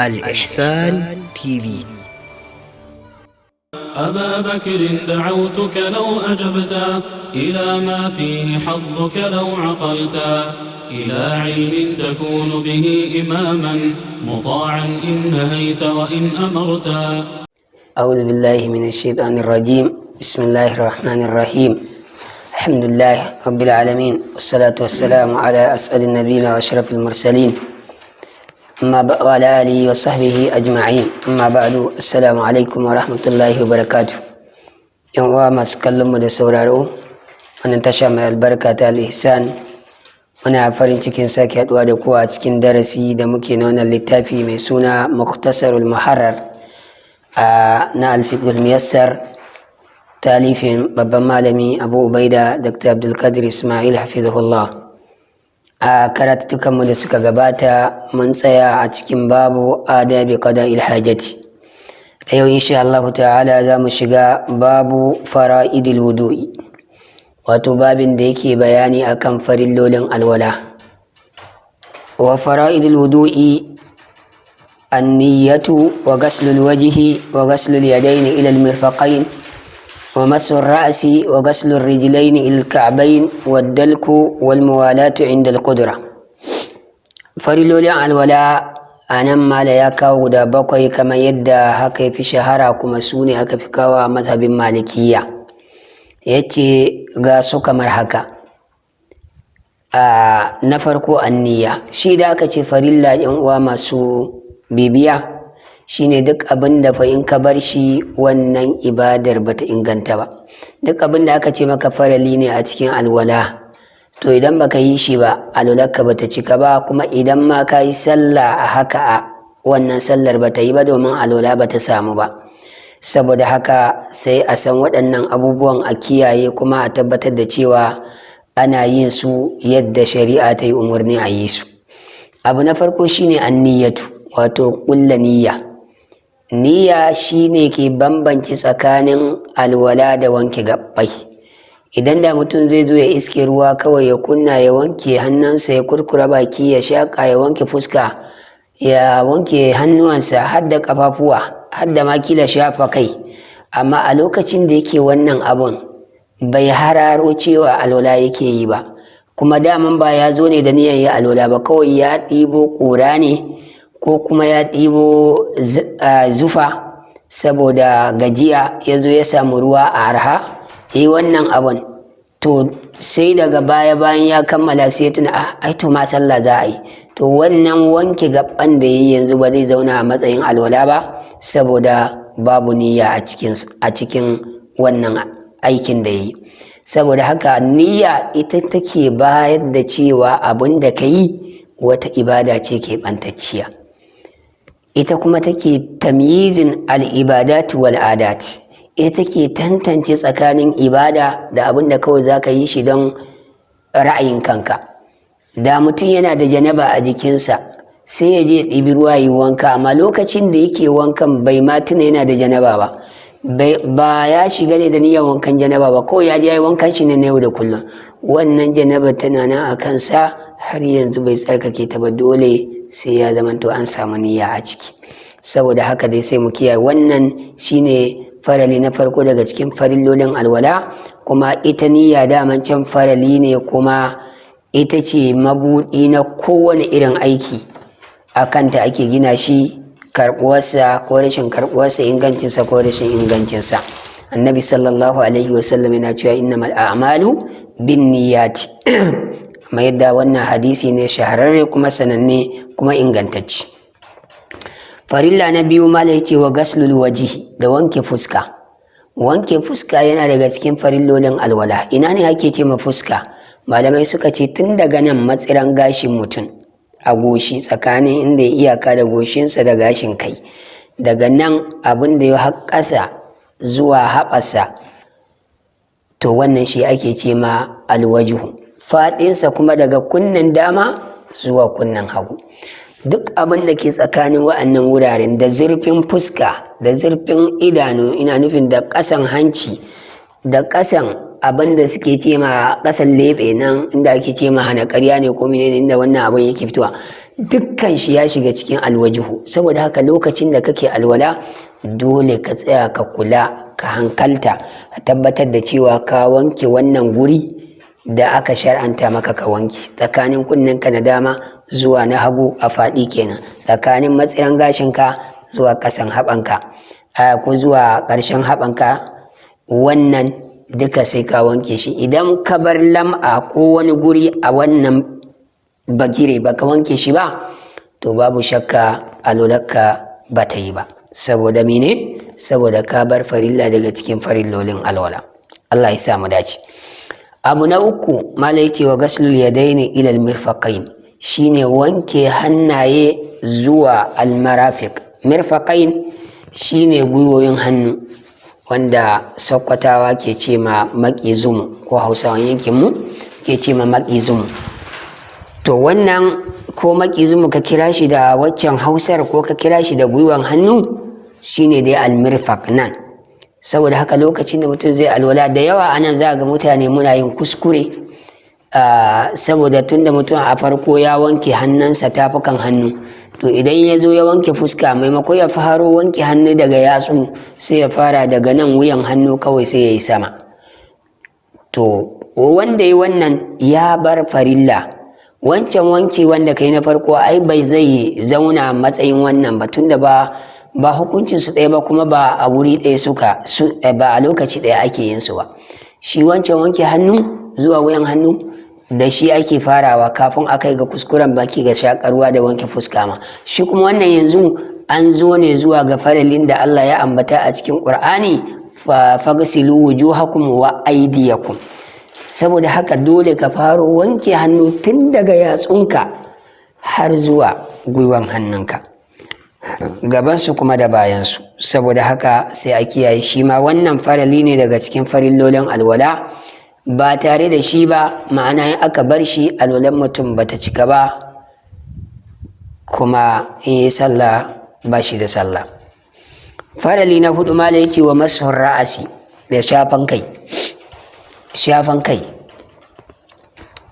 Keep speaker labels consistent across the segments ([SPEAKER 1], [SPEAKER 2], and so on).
[SPEAKER 1] الإحسان TV.
[SPEAKER 2] أبا بكر دعوتك لو أجبتا إلى ما فيه حظك لو عقلتا إلى علم تكون به إماما مطاعا إن نهيت وإن أمرتا.
[SPEAKER 3] أعوذ بالله من الشيطان الرجيم. بسم الله الرحمن الرحيم. الحمد لله رب العالمين، والصلاة والسلام على أسعد النبيين وأشرف المرسلين وعلى آله وصحبه أجمعين. أما بعد، السلام عليكم ورحمة الله وبركاته. يوم ما تكلم da sauraro wannan tasha mai albarka ta Al-Ihsan, muna farin cikin sake haɗuwa da kowa a cikin darasi da muke na wannan littafi mai suna Mukhtasarul Muharrar na Al-Fiqhul Muyassar, talifin babban malami Abu Ubaida Dr. Abdulkadir Ismail hafizahullah. A karatuttukanmu da suka gabata mun tsaya a cikin babu adabi qada'il hajati. A yau insha Allah ta'ala za mu shiga babu fara'idil wudu'i, wato babin da yake bayani akan farillolin alwala. Wa fara'idil wudu'i an-niyyatu wa ghaslul wajhi wa ghaslul yadaini ila al-mirfaqayn wa mashu ar-ra'si wa ghaslu ar-rijlayni ila al-ka'bayn wad-dalku wal muwalatu 'inda al-qudra. Farillolin alwala anan mala ya kawo guda 7 kamar yadda haka yafi shahara, kuma su ne aka fi kawo a mazhabin malikiyya. Yace ga su kamar haka. Na farko an-niyya. Shi da aka ce farilla, yan uwa masu bibiya, shine duk abin da fa in ka bar shi wannan ibadar bata inganta ba. Duk abin da aka ce maka farali ne a cikin alwala, to idan baka yi shi ba alwalarka bata cika ba, kuma idan ma ka yi sallah a haka a wannan sallar bata yi ba, domin alwala bata samu ba. Saboda haka sai a san waɗannan abubuwan a kiyaye, kuma a tabbatar da cewa ana yin su yadda shari'a ta yi umarni a yi su. Abu na farko shine an-niyyatu, wato ƙulla niyya. Niyya shine ke bambanci tsakanin alwala da wanke gabbai. Idan da mutum zai zo ya iske ruwa kawai ya kunna, ya wanke hannunsa, ya kurkura baki, ya shaƙa, ya wanke fuska, ya wanke hannuwansa har da ƙafafuwa, har da ma kila shafa kai, amma a lokacin da yake wannan abun bai hararo cewa alwala yake yi ba, kuma daman ba ya zo ne da niyyar yi alwala ba, kawai ya ɗibo ƙura ne ko kuma ya ɗibo zufa saboda gajiya, ya zo ya samu ruwa a arha yi wannan abun. To sai daga baya bayan ya kammala sai ya tuna ai to ma sallah za a yi, to wannan wanke gaban da yayi yanzu ba zai zauna a matsayin alwala ba, saboda babu niyya a cikin wannan aikin da yayi. Saboda haka niyya ita take bayar da cewa abin da ka yi wata ibada ce keɓantacciya, ita kuma take tamyizin al-ibadat wal adat, ita take tantance tsakanin ibada da abin da kawai za ka yi shi don ra'ayin kanka. Da mutum yana da janaba a jikinsa sai ya je ɗibi ruwa yi wanka, amma lokacin da yake wankan bai ma tuna yana da janaba ba ya shiga ne da niyyar wankan janaba ba, kawai ya je ya yi wankan shi ne na yau da kullum. Wannan janaba tana nan a kansa har yanzu bai tsarkake ta ba, dole sai ya zamanto an samu niyya a ciki. Saboda haka dai sai mu kiyaye, wannan shine farali na farko daga cikin farillolin alwala, kuma ita niyya daman can farali ne, kuma ita ce mabuɗi na kowane irin aiki. A kanta ake gina shi, karɓuwarsa ko rashin karɓuwarsa, ingancinsa ko rashin ingancinsa. Annabi sallallahu alaihi wasallam yana cewa innamal a'malu bin niyyati kamar yadda wannan hadisi ne shahararre kuma sananne kuma ingantacce. Farilla na biyu mala yace wa gaslul wajhi, da wanke fuska. Wanke fuska yana daga cikin farillolin alwala. Ina ne ake ce ma fuska? Malamai suka ce tun daga nan matsiran gashin mutum a goshi, tsakanin inda ya iyaka da goshinsa da gashin kai, daga nan abin da ya haƙƙasa zuwa haɓasa, to wannan shi ake ce ma alwajihu. Faɗinsa kuma daga kunnen dama zuwa kunnen hagu. Duk abin da ke tsakanin wa'annan wuraren, da zurfin fuska da zurfin idanu, ina nufin da ƙasan hanci da ƙasan abin da suke ce ma ƙasan leɓe nan inda ake ce ma hana ƙarya ne ko menene inda wannan abin yake fitowa, dukkan shi ya shiga cikin alwajihu. Saboda haka lokacin da kake alwala dole ka tsaya ka kula ka hankalta a tabbatar da cewa ka wanke wannan guri da aka shar'anta maka ka wanke, tsakanin kunninka na dama zuwa na hagu a faɗi kenan, tsakanin matsiran gashinka zuwa ƙasan haɓanka ko zuwa ƙarshen haɓanka, wannan duka sai ka wanke shi. Idan ka bar lam'a ko wani guri a wannan bagire ba ka wanke shi ba, to babu shakka alwalarka ba ta yi ba. Saboda mene? Saboda ka bar farilla daga cikin farillolin alwala. Allah ya sa mu dace. Abu na uku malai ce wa gaslul yadaini ila almirfaqain, shine wanke hannaye zuwa almarafiq. Mirfaqain shine gwiwoyin hannu wanda Sokotawa ke ce ma maƙizumu ko Hausawan yankin mu ke ce ma maƙizumu. To wannan ko maƙizumu ka kira shi da waccan Hausar ko ka kira shi da gwiwan hannu, shine dai almirfaq nan. Saboda haka lokacin da mutum zai alwala, da yawa anan za ga mutane muna yin kuskure, saboda tunda mutum a farko ya wanke hannunsa tafukan hannu, to idan ya zo ya wanke fuska, maimakon ya faro wanke hannu daga yatsu sai ya fara daga nan wuyan hannu kawai sai ya yi sama. To wanda yi wannan ya bar farilla. Wancan wanki wanda kai na farko ai bai zai zauna matsayin wannan ba, tunda ba hukuncin su ɗaya ba, kuma ba a wuri ɗaya ba a lokaci ɗaya ake yin su ba. Shi wancan wanke hannu zuwa wuyan hannu da shi ake farawa kafin a kai ga kuskuren baki ga shakarwa da wanke fuska ma. Shi kuma wannan yanzu an zo ne zuwa ga faralin da Allah ya ambata a cikin Qur'ani, fagsilu wujuhakum wa aydiyakum. Saboda haka dole ka faro wanke hannu tun daga yatsunka har zuwa gwiwan hannunka, gabansu kuma da bayansu. Saboda haka sai a kiyaye, shi ma wannan farali ne daga cikin farillolin alwala. Ba tare da shi ba, ma'ana in aka bar shi alwalan mutum bata cika ba, kuma in yi sallah ba shi da sallah. Farali na hudu mala yake wa mashur ra'asi, da shafan kai. Shafan kai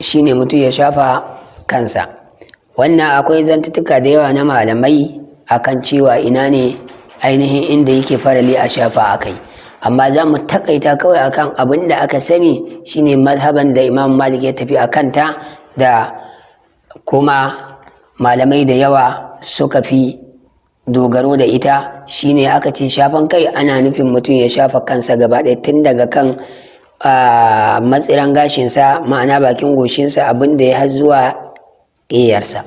[SPEAKER 3] shine mutum ya shafa kansa. Wannan akwai zantuttuka da yawa na malamai akan cewa ina ne ainihin inda yake farali a shafa a kai, amma za mu takaita kawai akan abin da aka sani shine mazhaban da Imam Malik ya tafi a kanta, da kuma malamai da yawa suka fi dogaro da ita. Shine aka ce shafan kai ana nufin mutum ya shafa kansa gaba ɗaya tun daga kan matsiran gashinsa, ma'ana bakin goshinsa, abin da ya har zuwa ƙeyarsa,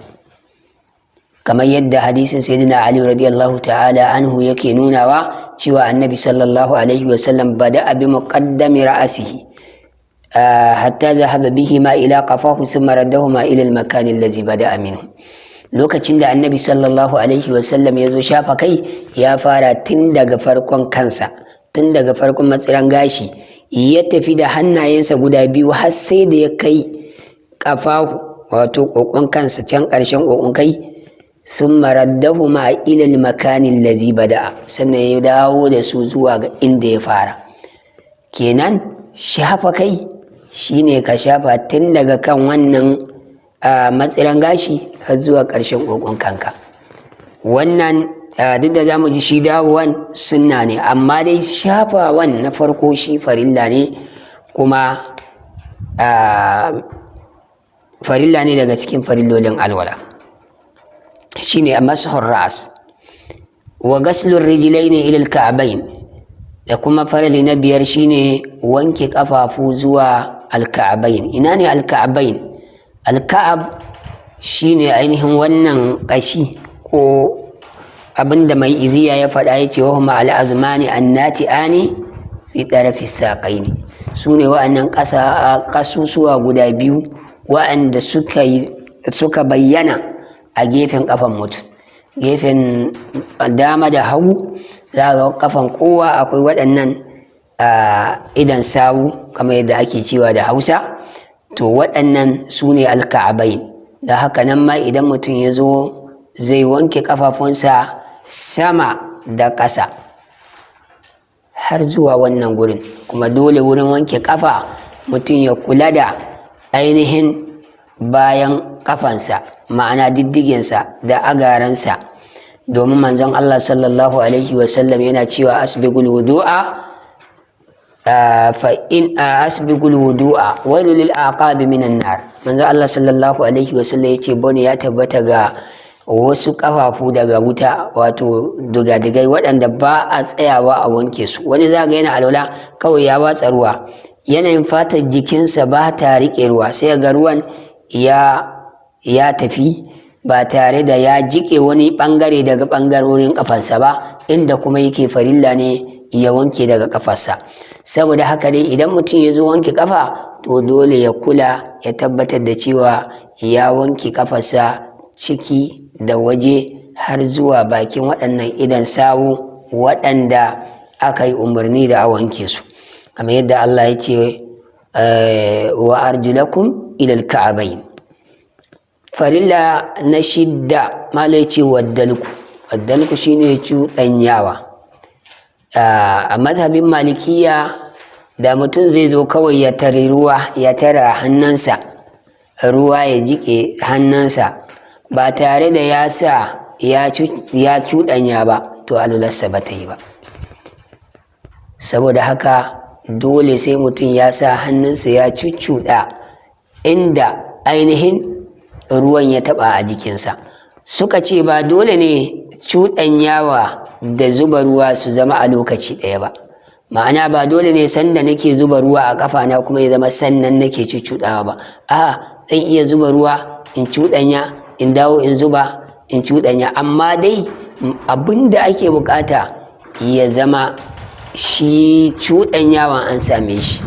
[SPEAKER 3] kamar yadda hadisin sayyidina Ali radiyallahu ta'ala anhu yake nunawa cewa annabi sallallahu alaihi wasallam bada'a bi muqaddami ra'asihi hatta zahaba bihi ma ila qafahu thumma raddahuma ila al-makan alladhi bada'a minhu. Lokacin da annabi sallallahu alaihi wasallam ya zo shafa kai, ya fara tun daga farkon kansa, tun daga farkon matsiran gashi, ya tafi da hannayensa guda biyu har sai da ya kai kafahu, wato kokon kansa can ƙarshen kokon kai, sun maraddahu ma ilal makanin lazi bada'a, sannan ya dawo da su zuwa ga inda ya fara. Kenan shafa kai shine ka shafa tun daga kan wannan matsiran gashi har zuwa ƙarshen kokon kanka. Wannan duk da zamu ji shi dawowan sunna ne, amma dai shafawan na farko shi farilla ne, kuma farilla ne daga cikin farillolin alwala. Shine mashur ra'as wa ghaslur rijlaini ila al-ka'bayn, da kuma farali na biyar shine wanke kafafu zuwa al-ka'bayn. Ina ne al-ka'bayn? Al-ka'ab shine ainihin wannan kashi ko abinda mai iziya ya faɗa, ya ce wa huma al-azmani annati'ani fi tarafi saqaini. Sune wa'annan kasusuwa guda biyu wa'anda suka bayyana a gefen kafan mutum, gefen dama da hagu. Za ga kafan kowa akwai waɗannan idan sawu kamar yadda ake cewa da Hausa, to waɗannan su ne alka'abain. Da haka nan ma idan mutum ya zo zai wanke kafafunsa sama da ƙasa har zuwa wannan gurin. Kuma dole wurin wanke kafa mutum ya kula da ainihin bayan kafansa, ma'ana diddigensa da agaransa, domin manzon Allah sallallahu alaihi wasallam yana cewa asbigul wudu'a asbigul wudu'a wailu lil aqabi minan nar. Manzon Allah sallallahu alaihi wasallam yace bone ya tabbata ga wasu kafafu daga wuta, wato digadigai waɗanda ba a tsayawa a wanke su. Wani zaga yana alwala kawai ya watsa ruwa, yanayin fatar jikinsa ba ta riƙe ruwa, sai ga ruwan ya tafi ba tare da ya jiƙe wani ɓangare daga ɓangarorin ƙafansa ba, inda kuma yake farilla ne ya wanke daga ƙafarsa. Saboda haka dai idan mutum ya zo wanke ƙafa, to dole ya kula ya tabbatar da cewa ya wanke ƙafarsa ciki da waje har zuwa bakin waɗannan idan sawu waɗanda aka yi umarni da a wanke su, kamar yadda Allah ya ce wa arjulakum ilal ka'abain. Farilla na shidda malai ce waddalku shine cuɗanyawa. A mazhabin malikiya da mutum zai zo kawai ya tare ruwa, ya tara hannunsa, ruwa ya jiƙe hannunsa ba tare da ya sa ya cuɗanya ba, to alularsa ba ta yi ba. Saboda haka dole sai mutum ya sa hannunsa ya cuccuɗa inda ainihin ruwan ya taɓa a jikinsa. Suka ce ba dole ne cuɗanyawa da zuba ruwa su zama a lokaci ɗaya ba, ma'ana ba dole ne sanda nake zuba ruwa a ƙafana kuma ya zama sannan nake cuccuɗawa ba. A'a, zan iya zuba ruwa in cuɗanya, in dawo in zuba in cuɗanya, amma dai abin da ake bukata ya zama shi cuɗanyawan an same shi,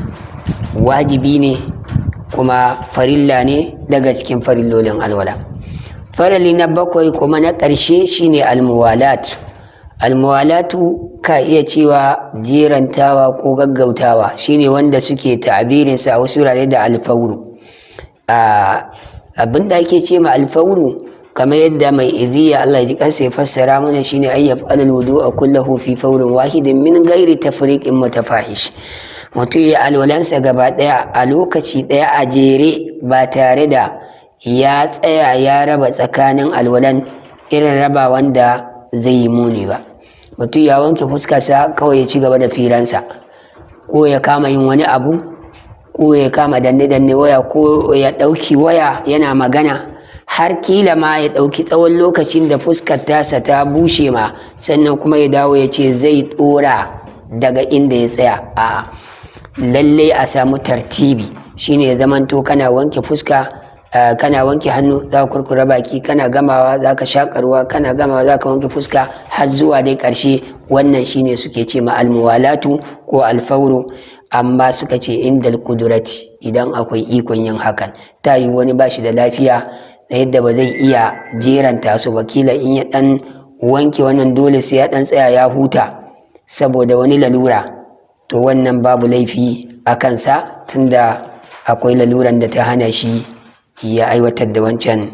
[SPEAKER 3] wajibi ne kuma farilla ne daga cikin farillolin alwala. Farali na bakwai kuma na ƙarshe shine almuwalatu. Almuwalatu ka iya cewa jerantawa ko gaggautawa, shine wanda suke ta'abirinsa a wasu wurare da alfauru. Abinda ake ce ma alfauru, kamar yadda mai iziya Allah ya ji kansa ya fassara mana, shine ay yaf'alul wudu'a kullahu fi fawrin wahidin min ghairi tafriqin mutafahish. Mutum ya alwalansa gaba ɗaya a lokaci ɗaya a jere ba tare da ya tsaya ya raba tsakanin alwalan irin raba wanda zai yi muni ba. Mutum ya wanke fuskarsa kawai ya ci gaba da firansa, ko ya kama yin wani abu, ko ya kama danne waya, ko ya ɗauki waya yana magana, har kila ma ya ɗauki tsawon lokacin da fuskar tasa ta bushe ma, sannan kuma ya dawo ya ce zai ɗora daga inda ya tsaya. A'a, lallai a samu tartibi, shine ya zamanto kana wanke fuska, kana wanke hannu, za ka kurkura baki, kana gamawa za ka shaƙa ruwa, kana gamawa za ka wanke fuska har zuwa dai ƙarshe. Wannan shine suke ce ma almuwalatu ko alfauru. Amma suka ce indal kudurati, idan akwai ikon yin hakan. Ta yi wani bashi da lafiya da yadda ba zai iya jeranta su ba, kila in ya ɗan wanke wannan dole sai ya ɗan tsaya ya huta saboda wani lalura, to wannan babu laifi a kansa, tunda akwai laluran da ta hana shi ya aiwatar da wancan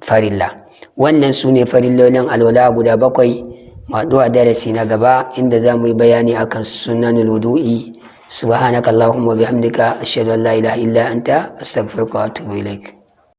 [SPEAKER 3] farilla. Wannan su ne farillolin alwala guda bakwai. Maɗu a darasi na gaba inda za mu yi bayani akan sunanul wudu'i. Subhanakallahumma bihamdika ashhadu an la ilaha illa anta astaghfiruka wa atubu ilaik.